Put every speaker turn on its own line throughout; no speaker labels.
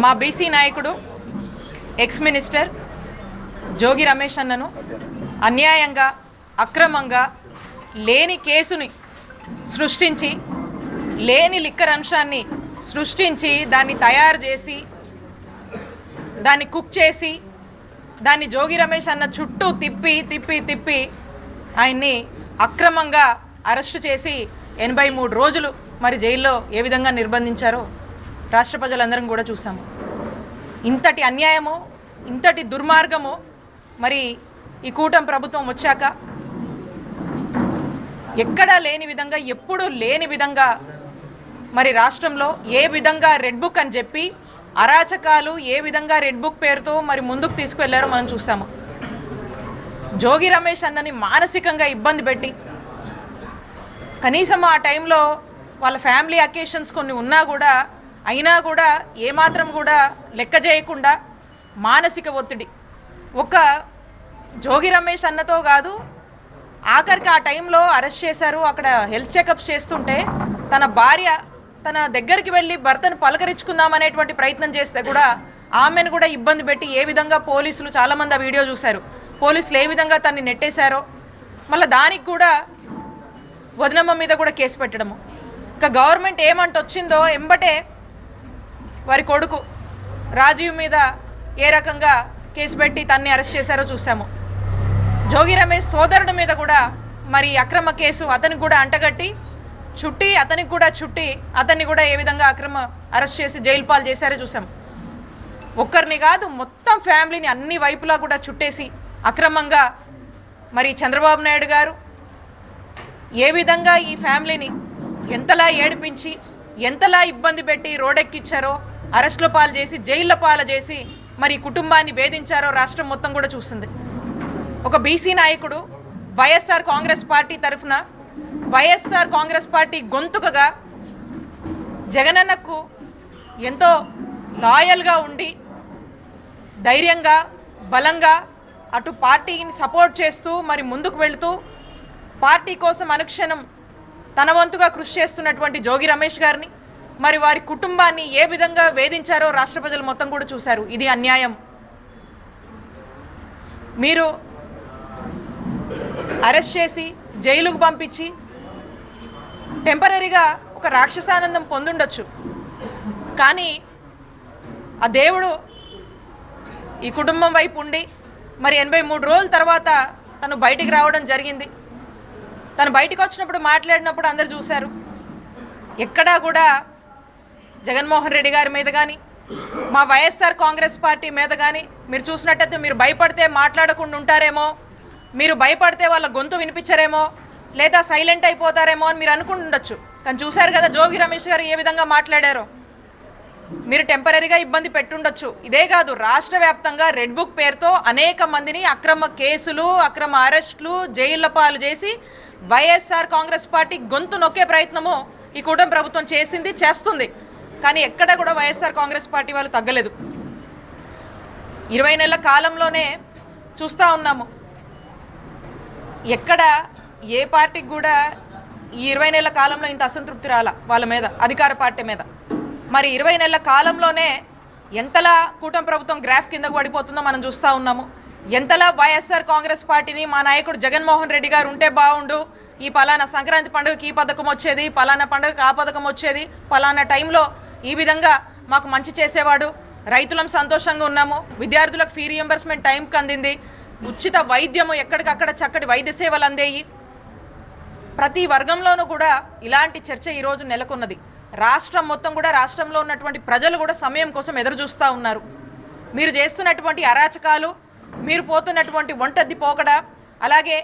మా బీసీ నాయకుడు ex minister Jogi Ramesh అన్నను అన్యాయంగా అక్రమంగా లేని కేసుని సృష్టించి లేని లిక్కర్ అంశాన్ని సృష్టించి దాన్ని తయారు చేసి దాన్ని కుక్ చేసి దాన్ని జోగి రమేష్ అన్న చుట్టూ తిప్పి ఆయన్ని అక్రమంగా అరెస్టు చేసి 83 రోజులు మరి జైల్లో ఏ విధంగా నిర్బంధించారో రాష్ట్ర ప్రజలందరం కూడా చూసాము. ఇంతటి అన్యాయము ఇంతటి దుర్మార్గము మరి ఈ కూటమి ప్రభుత్వం వచ్చాక ఎక్కడా లేని విధంగా ఎప్పుడూ లేని విధంగా మరి రాష్ట్రంలో ఏ విధంగా రెడ్ బుక్ అని చెప్పి అరాచకాలు ఏ విధంగా రెడ్ బుక్ పేరుతో మరి ముందుకు తీసుకువెళ్లారో మనం చూసాము. జోగి రమేష్ అన్నని మానసికంగా ఇబ్బంది పెట్టి కనీసం ఆ టైంలో వాళ్ళ ఫ్యామిలీ అకేషన్స్ కొన్ని ఉన్నా కూడా అయినా కూడా ఏమాత్రం కూడా లెక్క చేయకుండా మానసిక ఒత్తిడి ఒక జోగి రమేష్ అన్నతో కాదు, ఆఖరికి ఆ టైంలో అరెస్ట్ చేశారు. అక్కడ హెల్త్ చెకప్స్ చేస్తుంటే తన భార్య తన దగ్గరికి వెళ్ళి భర్తను పలకరించుకుందామనేటువంటి ప్రయత్నం చేస్తే కూడా ఆమెను కూడా ఇబ్బంది పెట్టి ఏ విధంగా పోలీసులు చాలామంది ఆ వీడియో చూశారు, పోలీసులు ఏ విధంగా తన్ని నెట్టేశారో మళ్ళీ దానికి కూడా వదినమ్మ మీద కూడా కేసు పెట్టడము. ఇంకా గవర్నమెంట్ ఏమంట వచ్చిందో ఎంబటే వారి కొడుకు రాజీవ్ మీద ఏ రకంగా కేసు పెట్టి తన్ని అరెస్ట్ చేశారో చూసాము. జోగి రమేష్ సోదరుడి మీద కూడా మరి అక్రమ కేసు అతనికి కూడా అంటగట్టి చుట్టి అతనికి కూడా చుట్టి అతన్ని కూడా ఏ విధంగా అక్రమ అరెస్ట్ చేసి జైలు పాలు చేశారో చూసాము. ఒక్కరిని కాదు మొత్తం ఫ్యామిలీని అన్ని వైపులా కూడా చుట్టేసి అక్రమంగా మరి చంద్రబాబు నాయుడు గారు ఏ విధంగా ఈ ఫ్యామిలీని ఎంతలా ఏడిపించి ఎంతలా ఇబ్బంది పెట్టి రోడ్డెక్కిచ్చారో అరెస్టుల పాలు చేసి జైళ్ళ పాలు చేసి మరి కుటుంబాన్ని వేధించారో రాష్ట్రం మొత్తం కూడా చూస్తుంది. ఒక బీసీ నాయకుడు వైఎస్ఆర్ కాంగ్రెస్ పార్టీ తరఫున వైఎస్ఆర్ కాంగ్రెస్ పార్టీ గొంతుకగా జగనన్నకు ఎంతో లాయల్గా ఉండి ధైర్యంగా బలంగా అటు పార్టీని సపోర్ట్ చేస్తూ మరి ముందుకు వెళుతూ పార్టీ కోసం అనుక్షణం తన వంతుగా కృషి చేస్తున్నటువంటి జోగి రమేష్ గారిని మరి వారి కుటుంబాన్ని ఏ విధంగా వేధించారో రాష్ట్ర ప్రజలు మొత్తం కూడా చూశారు. ఇది అన్యాయం. మీరు అరెస్ట్ చేసి జైలుకు పంపించి టెంపరీగా ఒక రాక్షసానందం పొందుండొచ్చు, కానీ ఆ దేవుడు ఈ కుటుంబం వైపు ఉండి మరి 83 రోజుల తర్వాత తను బయటికి రావడం జరిగింది. తను బయటికి వచ్చినప్పుడు మాట్లాడినప్పుడు అందరు చూశారు. ఎక్కడా కూడా జగన్మోహన్ రెడ్డి గారి మీద కానీ మా వైఎస్ఆర్ కాంగ్రెస్ పార్టీ మీద కానీ మీరు చూసినట్టయితే మీరు భయపడితే మాట్లాడకుండా ఉంటారేమో, మీరు భయపడితే వాళ్ళ గొంతు వినిపించరేమో లేదా సైలెంట్ అయిపోతారేమో అని మీరు అనుకుంటుండొచ్చు. కానీ చూశారు కదా జోగి రమేష్ గారు ఏ విధంగా మాట్లాడారో. మీరు టెంపరీగా ఇబ్బంది పెట్టుండొచ్చు. ఇదే కాదు, రాష్ట్ర వ్యాప్తంగా రెడ్ బుక్ పేరుతో అనేక మందిని అక్రమ కేసులు అక్రమ అరెస్టులు జైళ్ల పాలు చేసి వైఎస్ఆర్ కాంగ్రెస్ పార్టీ గొంతు నొక్కే ప్రయత్నము ఈ కూటమి ప్రభుత్వం చేసింది, చేస్తుంది. కానీ ఎక్కడ కూడా వైఎస్ఆర్ కాంగ్రెస్ పార్టీ వాళ్ళు తగ్గలేదు. 20 నెలల కాలంలోనే చూస్తూ ఉన్నాము. ఎక్కడ ఏ పార్టీకి కూడా ఈ 20 నెలల కాలంలో ఇంత అసంతృప్తి రాల వాళ్ళ మీద, అధికార పార్టీ మీద. మరి 20 నెలల కాలంలోనే ఎంతలా కూటమి ప్రభుత్వం గ్రాఫ్ కిందకు పడిపోతుందో మనం చూస్తూ ఉన్నాము. ఎంతలా వైఎస్ఆర్ కాంగ్రెస్ పార్టీని మా నాయకుడు జగన్మోహన్ రెడ్డి గారు ఉంటే బాగుండు, ఈ పలానా సంక్రాంతి పండుగకి ఈ పథకం వచ్చేది, పలానా పండుగకి ఆ పథకం వచ్చేది, పలానా టైంలో ఈ విధంగా మాకు మంచి చేసేవాడు, రైతులం సంతోషంగా ఉన్నాము, విద్యార్థులకు ఫీ రియంబర్స్మెంట్ టైంకి అందింది, ఉచిత వైద్యము ఎక్కడికక్కడ చక్కటి వైద్య సేవలు అందేయి. ప్రతి వర్గంలోనూ కూడా ఇలాంటి చర్చ ఈరోజు నెలకొన్నది. రాష్ట్రం మొత్తం కూడా రాష్ట్రంలో ఉన్నటువంటి ప్రజలు కూడా సమయం కోసం ఎదురు చూస్తూ ఉన్నారు. మీరు చేస్తున్నటువంటి అరాచకాలు, మీరు పోతున్నటువంటి ఒంటద్ది పోకడ, అలాగే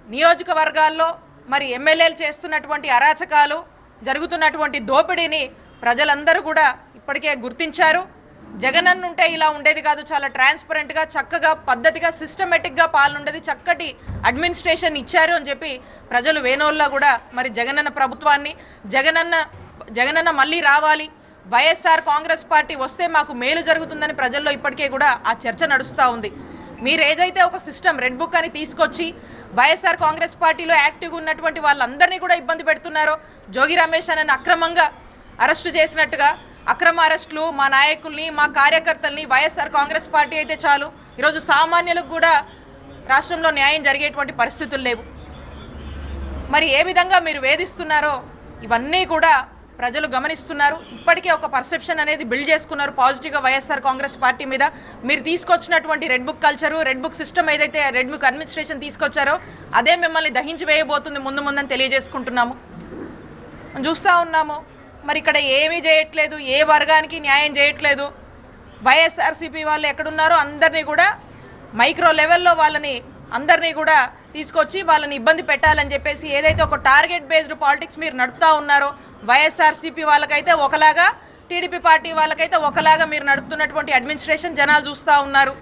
నియోజకవర్గాల్లో మరి ఎమ్మెల్యేలు చేస్తున్నటువంటి అరాచకాలు, జరుగుతున్నటువంటి దోపిడీని ప్రజలందరూ కూడా ఇప్పటికే గుర్తించారు. జగనన్న ఉంటే ఇలా ఉండేది కాదు, చాలా ట్రాన్స్పరెంట్గా చక్కగా పద్ధతిగా సిస్టమేటిక్గా పాలన ఉండేది, చక్కటి అడ్మినిస్ట్రేషన్ ఇచ్చారు అని చెప్పి ప్రజలు వేణోళ్ళ కూడా మరి జగనన్న ప్రభుత్వాన్ని జగనన్న మళ్ళీ రావాలి, వైఎస్ఆర్ కాంగ్రెస్ పార్టీ వస్తే మాకు మేలు జరుగుతుందని ప్రజల్లో ఇప్పటికే కూడా ఆ చర్చ నడుస్తూ ఉంది. మీరు ఏదైతే ఒక సిస్టమ్ రెడ్ బుక్ అని తీసుకొచ్చి వైఎస్ఆర్ కాంగ్రెస్ పార్టీలో యాక్టివ్గా ఉన్నటువంటి వాళ్ళందరినీ కూడా ఇబ్బంది పెడుతున్నారో, జోగి రమేష్ అని అక్రమంగా అరెస్టు చేసినట్టుగా అక్రమ అరెస్టులు మా నాయకుల్ని మా కార్యకర్తల్ని వైఎస్ఆర్ కాంగ్రెస్ పార్టీ అయితే చాలు ఈరోజు సామాన్యులకు కూడా రాష్ట్రంలో న్యాయం జరిగేటువంటి పరిస్థితులు లేవు. మరి ఏ విధంగా మీరు వేధిస్తున్నారో ఇవన్నీ కూడా ప్రజలు గమనిస్తున్నారు. ఇప్పటికే ఒక పర్సెప్షన్ అనేది బిల్డ్ చేసుకున్నారు పాజిటివ్గా వైఎస్ఆర్ కాంగ్రెస్ పార్టీ మీద. మీరు తీసుకొచ్చినటువంటి red book culture, red book system ఏదైతే రెడ్ బుక్ అడ్మినిస్ట్రేషన్ తీసుకొచ్చారో అదే మిమ్మల్ని దహించి వేయబోతుంది ముందని తెలియజేసుకుంటున్నాము. చూస్తూ ఉన్నాము. మరి ఇక్కడ ఏమీ చేయట్లేదు, ఏ వర్గానికి న్యాయం చేయట్లేదు. వైఎస్ఆర్సీపీ వాళ్ళు ఎక్కడున్నారో అందరినీ కూడా మైక్రో లెవెల్లో వాళ్ళని అందరినీ కూడా తీసుకొచ్చి వాళ్ళని ఇబ్బంది పెట్టాలని చెప్పేసి ఏదైతే ఒక టార్గెట్ బేస్డ్ పాలిటిక్స్ మీరు నడుపుతూ ఉన్నారో వైఎస్ఆర్సీపీ వాళ్ళకైతే ఒకలాగా, టీడీపీ పార్టీ వాళ్ళకైతే ఒకలాగా మీరు నడుపుతున్నటువంటి అడ్మినిస్ట్రేషన్ జనాలు చూస్తూ ఉన్నారు.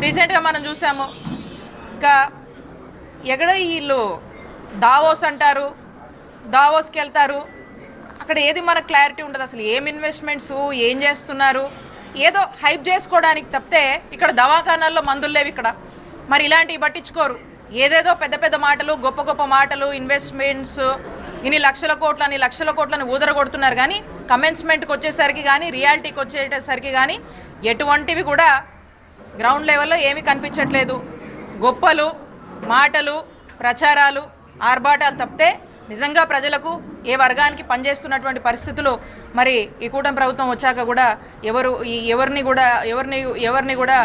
రీసెంట్గా మనం చూసాము. ఇంకా ఎక్కడ వీళ్ళు దావోస్ అంటారు, దావోస్కి వెళ్తారు. అక్కడ ఏది మనకు క్లారిటీ ఉండదు. అసలు ఏం ఇన్వెస్ట్మెంట్స్ ఏం చేస్తున్నారు, ఏదో హైప్ చేసుకోవడానికి తప్పితే ఇక్కడ దవాఖానాల్లో మందులు లేవు ఇక్కడ. మరి ఇలాంటివి పట్టించుకోరు. ఏదేదో పెద్ద పెద్ద మాటలు, గొప్ప గొప్ప మాటలు, ఇన్వెస్ట్మెంట్స్ ఇన్ని లక్షల కోట్లని ఊదరగొడుతున్నారు. కానీ కమెన్స్మెంట్కి వచ్చేసరికి కానీ రియాలిటీకి వచ్చేసరికి కానీ ఎటువంటివి కూడా గ్రౌండ్ లెవెల్లో ఏమీ కనిపించట్లేదు. గొప్పలు, మాటలు, ప్రచారాలు, ఆర్భాటాలు తప్పితే నిజంగా ప్రజలకు ఏ వర్గానికి పనిచేస్తున్నటువంటి పరిస్థితులు మరి ఈ కూటమి ప్రభుత్వం వచ్చాక కూడా ఎవరిని కూడా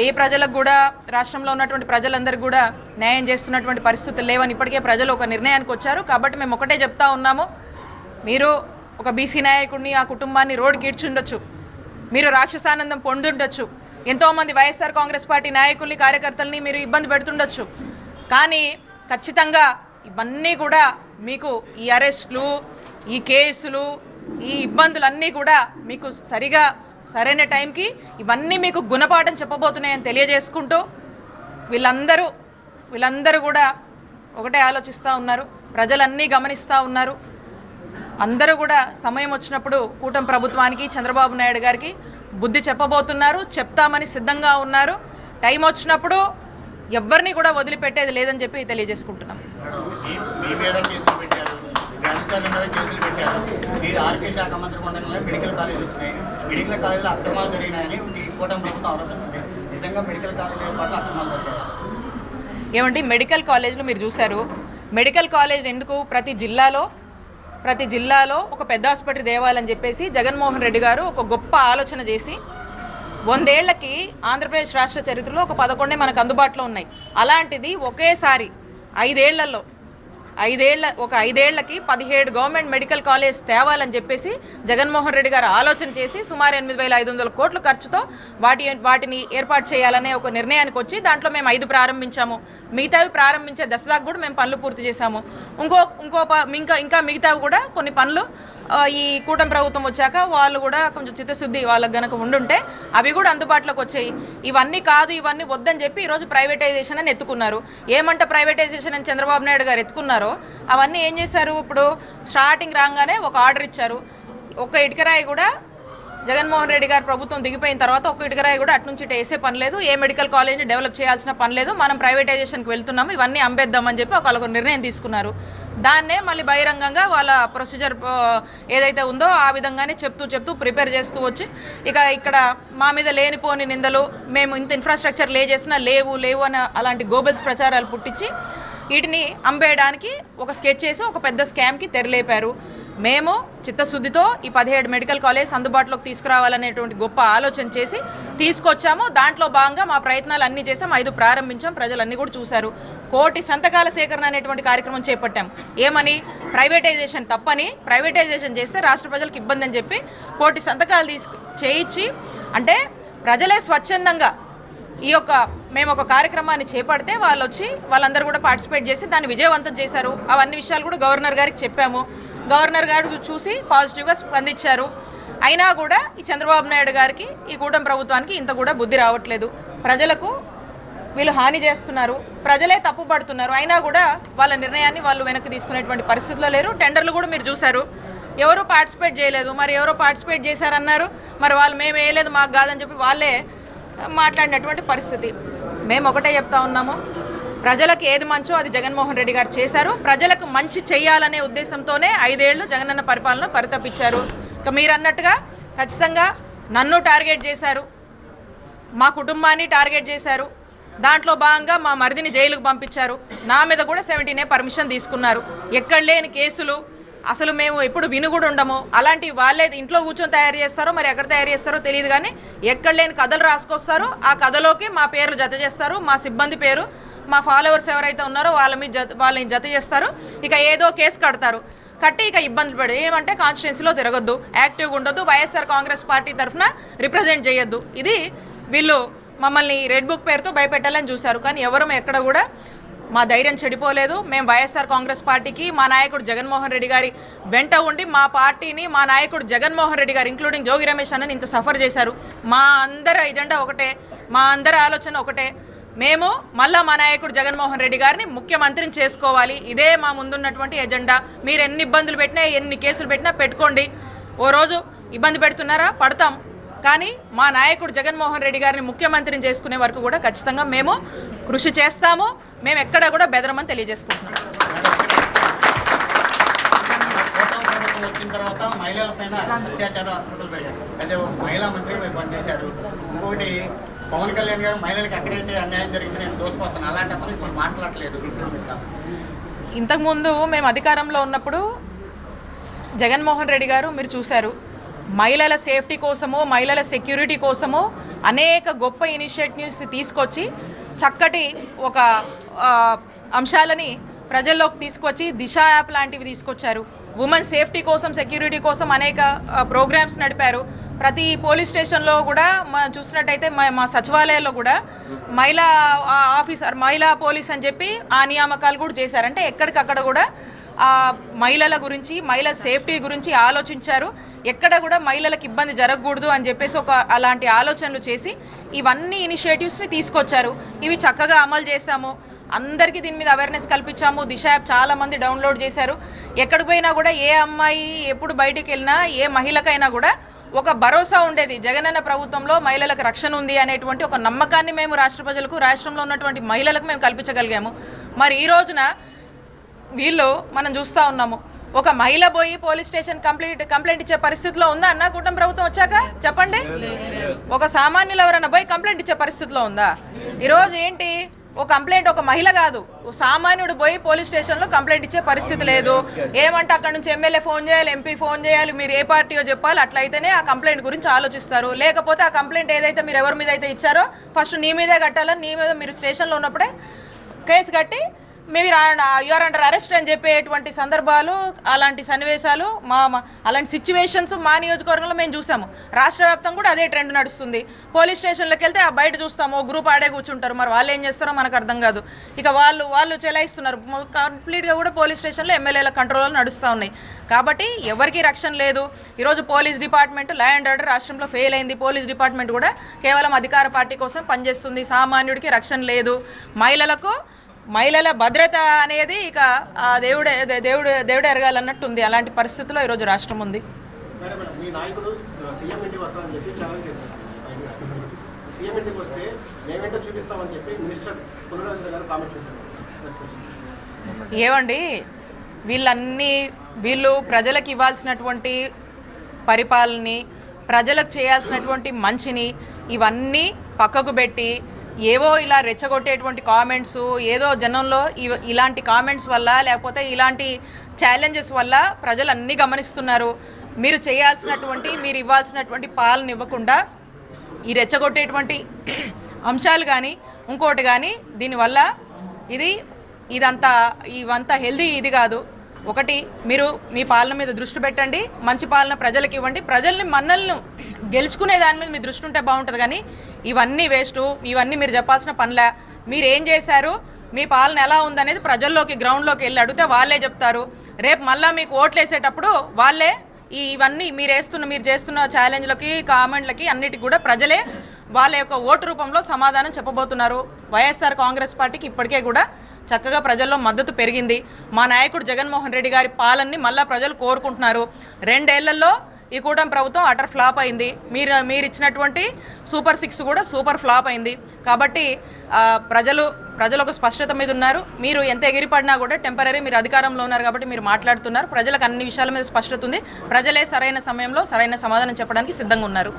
ఏ ప్రజలకు కూడా రాష్ట్రంలో ఉన్నటువంటి ప్రజలందరికీ కూడా న్యాయం చేస్తున్నటువంటి పరిస్థితులు లేవని ఇప్పటికే ప్రజలు ఒక నిర్ణయానికి వచ్చారు. కాబట్టి మేము ఒకటే చెప్తా ఉన్నాము, మీరు ఒక బీసీ నాయకుడిని, ఆ కుటుంబాన్ని రోడ్డుకి ఈడ్చుండొచ్చు, మీరు రాక్షసానందం పొందుండొచ్చు, ఎంతోమంది వైఎస్ఆర్ కాంగ్రెస్ పార్టీ నాయకుల్ని, కార్యకర్తల్ని మీరు ఇబ్బంది పెడుతుండొచ్చు. కానీ ఖచ్చితంగా ఇవన్నీ కూడా మీకు ఈ అరెస్టులు, ఈ కేసులు, ఈ ఇబ్బందులన్నీ కూడా మీకు సరైన టైంకి ఇవన్నీ మీకు గుణపాఠం చెప్పబోతున్నాయని తెలియజేసుకుంటూ వీళ్ళందరూ కూడా ఒకటే ఆలోచిస్తూ ఉన్నారు. ప్రజలన్నీ గమనిస్తూ ఉన్నారు. అందరూ కూడా సమయం వచ్చినప్పుడు కూటమి ప్రభుత్వానికి, చంద్రబాబు నాయుడు గారికి బుద్ధి చెప్పబోతున్నారు, చెప్తామని సిద్ధంగా ఉన్నారు. టైం వచ్చినప్పుడు ఎవరిని కూడా వదిలిపెట్టేది లేదని చెప్పి తెలియజేసుకుంటున్నాం.
ఆర్కే శాఖ మంత్రి మండలంలో మెడికల్ కాలేజ్ వచ్చినాయి. మెడికల్ కాలేజీలో అక్రమాలు జరిగినాయని కూటమి ప్రభుత్వం ఆరోపిస్తుంది. నిజంగా మెడికల్ కాలేజ్ ఏర్పాట్లు అక్రమాలు జరిగాయి.
ఏమంటే మెడికల్ కాలేజీలు మీరు చూశారు. మెడికల్ కాలేజ్ ఎందుకు ప్రతి జిల్లాలో ఒక పెద్ద హాస్పిటల్ తేవాలని చెప్పేసి జగన్మోహన్ రెడ్డి గారు ఒక గొప్ప ఆలోచన చేసి 100 ఏళ్లకి ఆంధ్రప్రదేశ్ రాష్ట్ర చరిత్రలో ఒక 11 మనకు అందుబాటులో ఉన్నాయి. అలాంటిది ఒకేసారి 5 ఏళ్లకి 17 గవర్నమెంట్ మెడికల్ కాలేజ్ తేవాలని చెప్పేసి జగన్మోహన్ రెడ్డి గారు ఆలోచన చేసి సుమారు 8,500 కోట్ల ఖర్చుతో వాటిని ఏర్పాటు చేయాలనే ఒక నిర్ణయానికి వచ్చి దాంట్లో మేము 5 ప్రారంభించాము. మిగతావి ప్రారంభించే దశదాకా కూడా మేము పనులు పూర్తి చేశాము. ఇంకా మిగతావి కూడా కొన్ని పనులు ఈ కూటమి ప్రభుత్వం వచ్చాక వాళ్ళు కూడా కొంచెం చిత్తశుద్ధి వాళ్ళకి గనక ఉండుంటే అవి కూడా అందుబాటులోకి వచ్చాయి. ఇవన్నీ వద్దని చెప్పి ఈరోజు ప్రైవేటైజేషన్ అని ఎత్తుకున్నారు. ఏమంటే ప్రైవేటైజేషన్ అని చంద్రబాబు నాయుడు గారు ఎత్తుకున్నారో అవన్నీ ఏం చేశారు, ఇప్పుడు స్టార్టింగ్ రాగానే ఒక ఆర్డర్ ఇచ్చారు. ఒక ఇటుకరాయి కూడా జగన్మోహన్ రెడ్డి గారు ప్రభుత్వం దిగిపోయిన తర్వాత ఒక ఇటుకరాయి కూడా అటు నుంచి ఇటు వేసే పని లేదు, ఏ మెడికల్ కాలేజ్ని డెవలప్ చేయాల్సిన పని లేదు, మనం ప్రైవేటైజేషన్కి వెళ్తున్నాము, ఇవన్నీ అంబేద్దామని చెప్పి ఒక నిర్ణయం తీసుకున్నారు. దాన్నే మళ్ళీ బహిరంగంగా వాళ్ళ ప్రొసీజర్ ఏదైతే ఉందో ఆ విధంగానే చెప్తూ ప్రిపేర్ చేస్తూ వచ్చి ఇక్కడ మా మీద లేనిపోని నిందలు, మేము ఇంత ఇన్ఫ్రాస్ట్రక్చర్ చేసినా లేవు అని అలాంటి గోబెల్స్ ప్రచారాలు పుట్టించి వీటిని అంబేయడానికి ఒక స్కెచ్ చేసి ఒక పెద్ద స్కామ్కి తెరలేపారు. మేము చిత్తశుద్ధితో ఈ 17 మెడికల్ కాలేజ్ అందుబాటులోకి తీసుకురావాలనేటువంటి గొప్ప ఆలోచన చేసి తీసుకొచ్చాము. దాంట్లో భాగంగా మా ప్రయత్నాలు అన్నీ చేసాం. 5 ప్రారంభించాం. ప్రజలన్నీ కూడా చూశారు. 1 కోటి సంతకాల సేకరణ అనేటువంటి కార్యక్రమం చేపట్టాం. ఏమని, ప్రైవేటైజేషన్ తప్పని, ప్రైవేటైజేషన్ చేస్తే రాష్ట్ర ప్రజలకు ఇబ్బంది అని చెప్పి 1 కోటి సంతకాలు చేయించి, అంటే ప్రజలే స్వచ్ఛందంగా మేము ఒక కార్యక్రమాన్ని చేపడితే వాళ్ళందరూ కూడా పార్టిసిపేట్ చేసి దాన్ని విజయవంతం చేశారు. అవన్నీ విషయాలు కూడా గవర్నర్ గారికి చెప్పాము. గవర్నర్ గారు చూసి పాజిటివ్గా స్పందించారు. అయినా కూడా ఈ చంద్రబాబు నాయుడు గారికి, ఈ కూటమి ప్రభుత్వానికి ఇంత కూడా బుద్ధి రావట్లేదు. ప్రజలకు వీళ్ళు హాని చేస్తున్నారు, ప్రజలే తప్పు పడుతున్నారు. అయినా కూడా వాళ్ళ నిర్ణయాన్ని వాళ్ళు వెనక్కి తీసుకునేటువంటి పరిస్థితుల్లో లేరు. టెండర్లు కూడా మీరు చూశారు, ఎవరు పార్టిసిపేట్ చేయలేదు. మరి ఎవరో పార్టిసిపేట్ చేశారన్నారు, మరి వాళ్ళు మేము వేయలేదు మాకు కాదని చెప్పి వాళ్ళే మాట్లాడినటువంటి పరిస్థితి. మేము ఒకటే చెప్తా ఉన్నాము, ప్రజలకు ఏది మంచో అది జగన్మోహన్ రెడ్డి గారు చేశారు. ప్రజలకు మంచి చేయాలనే ఉద్దేశంతోనే 5 ఏళ్ళు జగనన్న పరిపాలన పరితపించారు. ఇక మీరు అన్నట్టుగా ఖచ్చితంగా నన్ను టార్గెట్ చేశారు, మా కుటుంబాన్ని టార్గెట్ చేశారు, దాంట్లో భాగంగా మా మరిదిని జైలుకు పంపించారు, నా మీద కూడా 17A పర్మిషన్ తీసుకున్నారు. ఎక్కడ లేని కేసులు, అసలు మేము ఎప్పుడు విని కూడా ఉండము. అలాంటి వాళ్ళే ఇంట్లో కూర్చొని తయారు చేస్తారో మరి ఎక్కడ తయారు చేస్తారో తెలియదు, కానీ ఎక్కడ లేని కథలు రాసుకొస్తారు. ఆ కథలోకి మా పేర్లు జత చేస్తారు, మా సిబ్బంది పేరు, మా ఫాలోవర్స్ ఎవరైతే ఉన్నారో వాళ్ళని జత చేస్తారు. ఇక ఏదో కేసు కడతారు, కట్టి ఇక ఇబ్బందులు పడి ఏమంటే కాన్స్టిట్యున్సీలో తిరగొద్దు, యాక్టివ్గా ఉండొద్దు, వైఎస్ఆర్ కాంగ్రెస్ పార్టీ తరఫున రిప్రజెంట్ చేయొద్దు. ఇది వీళ్ళు మమ్మల్ని రెడ్ బుక్ పేరుతో భయపెట్టాలని చూశారు. కానీ ఎవరు ఎక్కడ కూడా మా ధైర్యం చెడిపోలేదు. మేము వైఎస్ఆర్ కాంగ్రెస్ పార్టీకి మా నాయకుడు జగన్మోహన్ రెడ్డి గారి వెంట ఉండి మా పార్టీని మా నాయకుడు జగన్మోహన్ రెడ్డి గారు ఇంక్లూడింగ్ జోగి రమేష్ అన్నని ఇంత సఫర్ చేశారు. మా అందరి ఎజెండా ఒకటే, మా అందరి ఆలోచన ఒకటే. మేము మళ్ళా మా నాయకుడు జగన్మోహన్ రెడ్డి గారిని ముఖ్యమంత్రిని చేసుకోవాలి. ఇదే మా ముందున్నటువంటి ఎజెండా. మీరు ఎన్ని ఇబ్బందులు పెట్టినా ఎన్ని కేసులు పెట్టినా పెట్టుకోండి. ఓ రోజు ఇబ్బంది పెడుతున్నారా, పడతాం. కానీ మా నాయకుడు జగన్మోహన్ రెడ్డి గారిని ముఖ్యమంత్రిని చేసుకునే వరకు కూడా ఖచ్చితంగా మేము కృషి చేస్తాము. మేము ఎక్కడ కూడా బెదరమని తెలియజేసుకుంటున్నాం.
వచ్చిన తర్వాత మహిళల పైన అత్యాచార ఆరోపణలు పెట్టారు. అయితే మహిళా మంత్రి పనిచేశారు. ఇంకొకటి పవన్ కళ్యాణ్ గారు మహిళలకు ఎక్కడైతే అన్యాయం జరిగింది నేను దోచుకోస్తాను, అలాంటి అతను ఇప్పుడు మాట్లాడలేదు.
ఇంతకుముందు మేము అధికారంలో ఉన్నప్పుడు జగన్మోహన్ రెడ్డి గారు మీరు చూశారు, మహిళల సేఫ్టీ కోసము, మహిళల సెక్యూరిటీ కోసము అనేక గొప్ప ఇనిషియేటివ్స్ తీసుకొచ్చి చక్కటి ఒక అంశాలని ప్రజల్లోకి తీసుకొచ్చి దిశ యాప్ లాంటివి తీసుకొచ్చారు. ఉమెన్ సేఫ్టీ కోసం, సెక్యూరిటీ కోసం అనేక ప్రోగ్రామ్స్ నడిపారు. ప్రతి పోలీస్ స్టేషన్లో కూడా మనం చూసినట్టయితే మా సచివాలయాల్లో కూడా మహిళా ఆఫీసర్, మహిళా పోలీస్ అని చెప్పి ఆ నియామకాలు కూడా చేశారు. అంటే ఎక్కడికక్కడ కూడా మహిళల గురించి, మహిళల సేఫ్టీ గురించి ఆలోచించారు. ఎక్కడ కూడా మహిళలకు ఇబ్బంది జరగకూడదు అని చెప్పేసి అలాంటి ఆలోచనలు చేసి ఇవన్నీ ఇనిషియేటివ్స్ని తీసుకొచ్చారు. ఇవి చక్కగా అమలు చేశాము. అందరికీ దీని మీద అవేర్నెస్ కల్పించాము. దిశ యాప్ చాలామంది డౌన్లోడ్ చేశారు. ఎక్కడికి పోయినా కూడా ఏ అమ్మాయి ఎప్పుడు బయటికి వెళ్ళినా ఏ మహిళకైనా కూడా ఒక భరోసా ఉండేది, జగనన్న ప్రభుత్వంలో మహిళలకు రక్షణ ఉంది అనేటువంటి ఒక నమ్మకాన్ని మేము రాష్ట్ర ప్రజలకు, రాష్ట్రంలో ఉన్నటువంటి మహిళలకు మేము కల్పించగలిగాము. మరి ఈ రోజున వీళ్ళు మనం చూస్తూ ఉన్నాము, ఒక మహిళ పోయి పోలీస్ స్టేషన్ కంప్లైంట్ ఇచ్చే పరిస్థితిలో ఉందా అన్న కూటమి ప్రభుత్వం వచ్చాక? చెప్పండి. ఒక సామాన్యులు ఎవరైనా పోయి కంప్లైంట్ ఇచ్చే పరిస్థితిలో ఉందా? ఈరోజు ఏంటి, ఒక కంప్లైంట్ ఒక మహిళ కాదు, సామాన్యుడు పోయి పోలీస్ స్టేషన్లో కంప్లైంట్ ఇచ్చే పరిస్థితి లేదు. ఏమంటే అక్కడ నుంచి ఎమ్మెల్యే ఫోన్ చేయాలి, ఎంపీ ఫోన్ చేయాలి, మీరు ఏ పార్టీయో చెప్పాలి. అట్లయితేనే ఆ కంప్లైంట్ గురించి ఆలోచిస్తారు. లేకపోతే ఆ కంప్లైంట్ ఏదైతే మీరు ఎవరి మీద అయితే ఇచ్చారో ఫస్ట్ నీ మీదే కట్టాలని, నీ మీద మీరు స్టేషన్లో ఉన్నప్పుడే కేసు కట్టి మీరు యూఆర్ అండర్ అరెస్ట్ అని చెప్పేటువంటి సందర్భాలు, అలాంటి సన్నివేశాలు, అలాంటి సిచ్యువేషన్స్ మా నియోజకవర్గంలో మేము చూసాము. రాష్ట్ర వ్యాప్తంగా కూడా అదే ట్రెండ్ నడుస్తుంది. పోలీస్ స్టేషన్లోకి వెళ్తే ఆ బయట చూస్తాము, గ్రూప్ ఆడే కూర్చుంటారు. మరి వాళ్ళు ఏం చేస్తారో మనకు అర్థం కాదు. ఇక వాళ్ళు చెలాయిస్తున్నారు. కంప్లీట్గా కూడా పోలీస్ స్టేషన్లో ఎమ్మెల్యేల కంట్రోల్లో నడుస్తూ ఉన్నాయి. కాబట్టి ఎవరికీ రక్షణ లేదు. ఈరోజు police department law and order రాష్ట్రంలో ఫెయిల్ అయింది. పోలీస్ డిపార్ట్మెంట్ కూడా కేవలం అధికార పార్టీ కోసం పనిచేస్తుంది. సామాన్యుడికి రక్షణ లేదు. మహిళల భద్రత అనేది ఇక దేవుడు ఎరగాలన్నట్టుంది. అలాంటి పరిస్థితుల్లో ఈరోజు రాష్ట్రం ఉంది. ఏమండి, వీళ్ళు ప్రజలకు ఇవ్వాల్సినటువంటి పరిపాలనని, ప్రజలకు చేయాల్సినటువంటి మంచిని ఇవన్నీ పక్కకు పెట్టి ఏవో ఇలా రెచ్చగొట్టేటువంటి కామెంట్స్, ఏదో జనంలో ఇలాంటి కామెంట్స్ వల్ల లేకపోతే ఇలాంటి ఛాలెంజెస్ వల్ల ప్రజలు అన్నీ గమనిస్తున్నారు. మీరు మీరు ఇవ్వాల్సినటువంటి పాలన ఇవ్వకుండా ఈ రెచ్చగొట్టేటువంటి అంశాలు కానీ ఇంకోటి కానీ దీనివల్ల ఇవంతా హెల్దీ ఇది కాదు. ఒకటి, మీరు మీ పాలన మీద దృష్టి పెట్టండి, మంచి పాలన ప్రజలకు ఇవ్వండి. మనల్ని గెలుచుకునే దాని మీద మీ దృష్టి ఉంటే బాగుంటుంది. కానీ ఇవన్నీ వేస్ట్. ఇవన్నీ మీరు చెప్పాల్సిన పనిలే. మీరు ఏం చేశారు, మీ పాలన ఎలా ఉందనేది ప్రజల్లోకి, గ్రౌండ్లోకి వెళ్ళి అడిగితే వాళ్ళే చెప్తారు. రేపు మళ్ళీ మీకు ఓట్లు వేసేటప్పుడు వాళ్ళే ఇవన్నీ మీరు చేస్తున్న ఛాలెంజ్లకి, కామెంట్లకి అన్నిటికీ కూడా ప్రజలే వాళ్ళ యొక్క ఓటు రూపంలో సమాధానం చెప్పబోతున్నారు. వైఎస్ఆర్ కాంగ్రెస్ పార్టీకి ఇప్పటికే కూడా చక్కగా ప్రజల్లో మద్దతు పెరిగింది. మా నాయకుడు జగన్మోహన్ రెడ్డి గారి పాలనని మళ్ళీ ప్రజలు కోరుకుంటున్నారు. 2 ఏళ్లలో ఈ కూటమి ప్రభుత్వం అటర్ ఫ్లాప్ అయింది. మీరు ఇచ్చినటువంటి సూపర్ 6 కూడా సూపర్ ఫ్లాప్ అయింది. కాబట్టి ప్రజలు ప్రజలు ఒక స్పష్టత మీద ఉన్నారు. మీరు ఎంత ఎగిరిపడినా కూడా టెంపరీ మీరు అధికారంలో ఉన్నారు కాబట్టి మీరు మాట్లాడుతున్నారు. ప్రజలకు అన్ని విషయాల మీద స్పష్టత ఉంది. ప్రజలే సరైన సమయంలో సరైన సమాధానం చెప్పడానికి సిద్ధంగా ఉన్నారు.